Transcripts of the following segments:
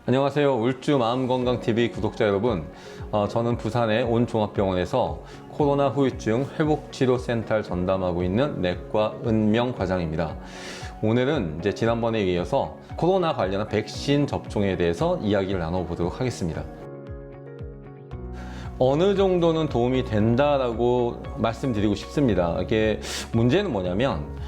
안녕하세요. 울주 마음건강TV 구독자 여러분. 저는 부산의 온종합병원에서 코로나 후유증 회복치료센터를 전담하고 있는 내과 은명 과장입니다. 오늘은 이제 지난번에 이어서 코로나 관련한 백신 접종에 대해서 이야기를 나눠보도록 하겠습니다. 어느 정도는 도움이 된다라고 말씀드리고 싶습니다. 이게 문제는 뭐냐면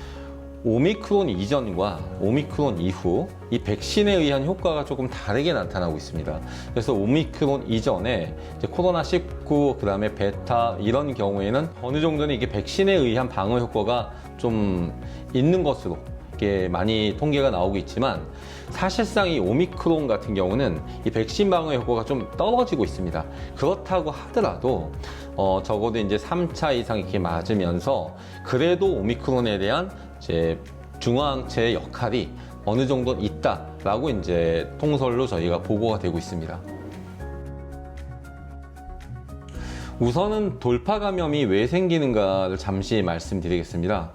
오미크론 이전과 오미크론 이후 이 백신에 의한 효과가 조금 다르게 나타나고 있습니다. 그래서 오미크론 이전에 이제 코로나19, 그 다음에 베타 이런 경우에는 어느 정도는 이게 백신에 의한 방어 효과가 좀 있는 것으로 이게 많이 통계가 나오고 있지만, 사실상 이 오미크론 같은 경우는 이 백신 방어 효과가 좀 떨어지고 있습니다. 그렇다고 하더라도 적어도 이제 3차 이상 이렇게 맞으면서 그래도 오미크론에 대한 이제 중화항체의 역할이 어느 정도 있다라고 이제 통설로 저희가 보고가 되고 있습니다. 우선은 돌파 감염이 왜 생기는가를 잠시 말씀드리겠습니다.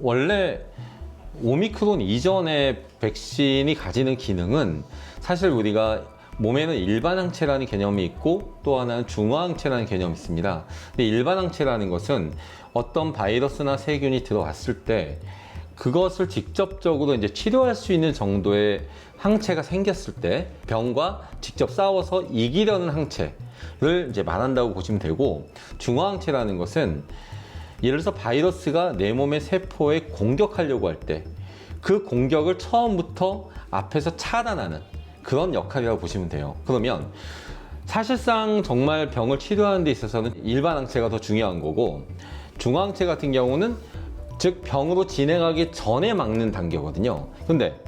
원래 오미크론 이전의 백신이 가지는 기능은 사실 우리가 몸에는 일반 항체라는 개념이 있고 또 하나는 중화항체라는 개념이 있습니다. 근데 일반 항체라는 것은 어떤 바이러스나 세균이 들어왔을 때 그것을 직접적으로 이제 치료할 수 있는 정도의 항체가 생겼을 때 병과 직접 싸워서 이기려는 항체를 이제 말한다고 보시면 되고, 중화항체라는 것은 예를 들어서 바이러스가 내 몸의 세포에 공격하려고 할 때 그 공격을 처음부터 앞에서 차단하는 그런 역할이라고 보시면 돼요. 그러면 사실상 정말 병을 치료하는 데 있어서는 일반 항체가 더 중요한 거고, 중화항체 같은 경우는 즉 병으로 진행하기 전에 막는 단계거든요. 근데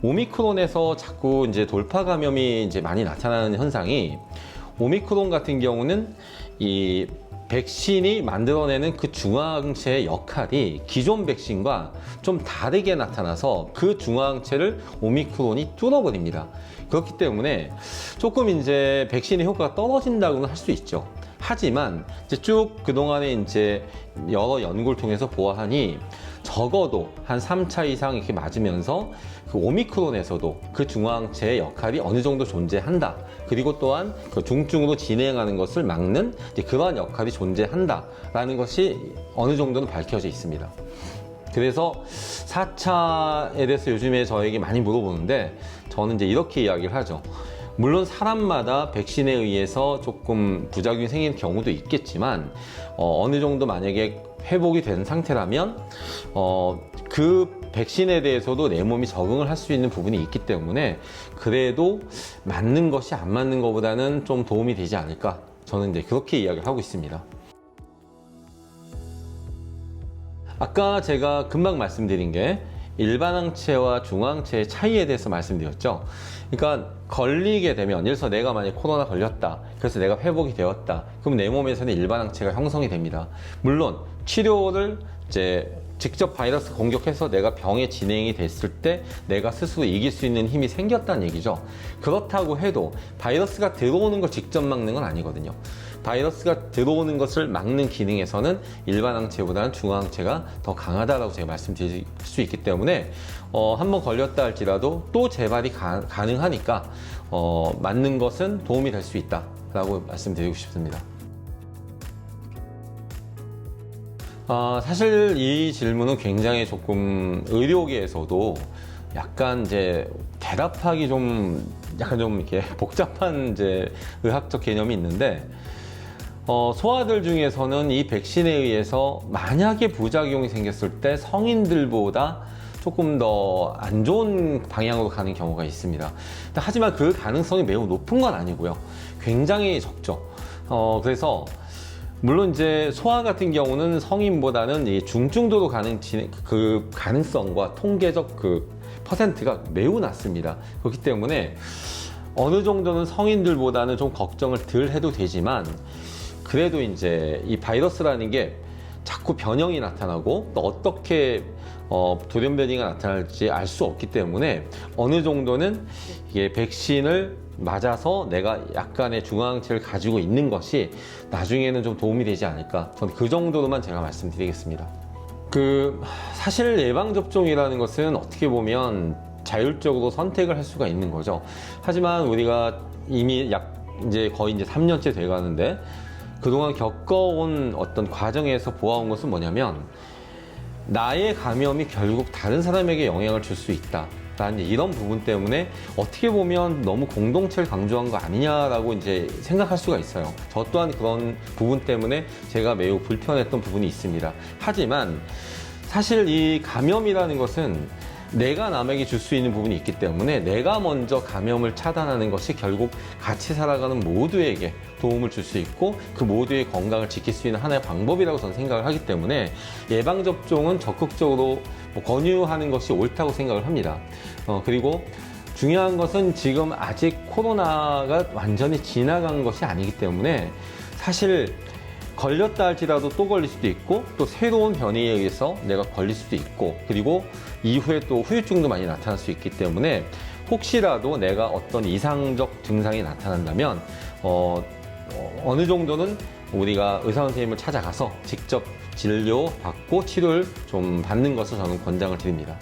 오미크론에서 자꾸 이제 돌파 감염이 이제 많이 나타나는 현상이, 오미크론 같은 경우는 이 백신이 만들어내는 그 중화항체의 역할이 기존 백신과 좀 다르게 나타나서 그 중화항체를 오미크론이 뚫어버립니다. 그렇기 때문에 조금 이제 백신의 효과가 떨어진다고는 할 수 있죠. 하지만 이제 쭉 그동안에 이제 여러 연구를 통해서 보아하니 적어도 한 3차 이상 이렇게 맞으면서 그 오미크론에서도 그 중화항체의 역할이 어느 정도 존재한다. 그리고 또한 그 중증으로 진행하는 것을 막는 그러한 역할이 존재한다라는 것이 어느 정도는 밝혀져 있습니다. 그래서 4차에 대해서 요즘에 저에게 많이 물어보는데, 저는 이제 이렇게 이야기를 하죠. 물론 사람마다 백신에 의해서 조금 부작용이 생기는 경우도 있겠지만 어느 정도 만약에 회복이 된 상태라면 그 백신에 대해서도 내 몸이 적응을 할 수 있는 부분이 있기 때문에 그래도 맞는 것이 안 맞는 것보다는 좀 도움이 되지 않을까, 저는 이제 그렇게 이야기를 하고 있습니다. 아까 제가 금방 말씀드린 게 일반 항체와 중화항체의 차이에 대해서 말씀드렸죠. 그러니까 걸리게 되면, 예를 들어서 내가 만약에 코로나 걸렸다, 그래서 내가 회복이 되었다, 그럼 내 몸에서는 일반 항체가 형성이 됩니다. 물론 치료를 이제 직접 바이러스 공격해서 내가 병에 진행이 됐을 때 내가 스스로 이길 수 있는 힘이 생겼다는 얘기죠. 그렇다고 해도 바이러스가 들어오는 걸 직접 막는 건 아니거든요. 바이러스가 들어오는 것을 막는 기능에서는 일반 항체보다는 중화항체가 더 강하다라고 제가 말씀드릴 수 있기 때문에 한번 걸렸다 할지라도 또 재발이 가능하니까 맞는 것은 도움이 될 수 있다라고 말씀드리고 싶습니다. 사실 이 질문은 굉장히 조금 의료계에서도 약간 이제 대답하기 약간 좀 이렇게 복잡한 이제 의학적 개념이 있는데, 소아들 중에서는 이 백신에 의해서 만약에 부작용이 생겼을 때 성인들보다 조금 더 안 좋은 방향으로 가는 경우가 있습니다. 하지만 그 가능성이 매우 높은 건 아니고요. 굉장히 적죠. 그래서 물론 이제 소아 같은 경우는 성인보다는 이 중증도로 가는 그 가능성과 통계적 그 퍼센트가 매우 낮습니다. 그렇기 때문에 어느 정도는 성인들보다는 좀 걱정을 덜 해도 되지만, 그래도 이제 이 바이러스라는 게 자꾸 변형이 나타나고 또 어떻게 돌연변이가 나타날지 알 수 없기 때문에 어느 정도는 이게 백신을 맞아서 내가 약간의 중화항체를 가지고 있는 것이 나중에는 좀 도움이 되지 않을까, 저는 그 정도로만 제가 말씀드리겠습니다. 사실 예방접종이라는 것은 어떻게 보면 자율적으로 선택을 할 수가 있는 거죠. 하지만 우리가 이미 이제 거의 이제 3년째 돼 가는데 그동안 겪어온 어떤 과정에서 보아온 것은 뭐냐면 나의 감염이 결국 다른 사람에게 영향을 줄 수 있다. 라는 이런 부분 때문에 어떻게 보면 너무 공동체를 강조한 거 아니냐라고 이제 생각할 수가 있어요. 저 또한 그런 부분 때문에 제가 매우 불편했던 부분이 있습니다. 하지만 사실 이 감염이라는 것은 내가 남에게 줄 수 있는 부분이 있기 때문에 내가 먼저 감염을 차단하는 것이 결국 같이 살아가는 모두에게 도움을 줄 수 있고 그 모두의 건강을 지킬 수 있는 하나의 방법이라고 저는 생각을 하기 때문에 예방접종은 적극적으로 권유하는 것이 옳다고 생각을 합니다. 그리고 중요한 것은 지금 아직 코로나가 완전히 지나간 것이 아니기 때문에 사실 걸렸다 할지라도 또 걸릴 수도 있고 또 새로운 변이에 의해서 내가 걸릴 수도 있고 그리고 이후에 또 후유증도 많이 나타날 수 있기 때문에 혹시라도 내가 어떤 이상적 증상이 나타난다면 어느 정도는 우리가 의사 선생님을 찾아가서 직접 진료받고 치료를 좀 받는 것을 저는 권장을 드립니다.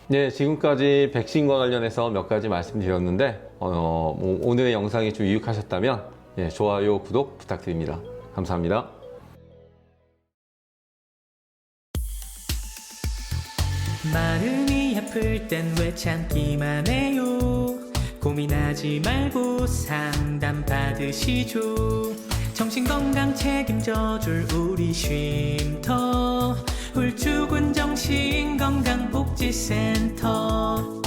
네, 지금까지 백신과 관련해서 몇 가지 말씀드렸는데 오늘의 영상이 좀 유익하셨다면 좋아요, 구독 부탁드립니다. 감사합니다. 마음이 아플 땐 왜 참기만 해요. 고민하지 말고 상담 받으시죠. 정신건강 책임져줄 우리 쉼터 훌쭉은 정신건강복지센터.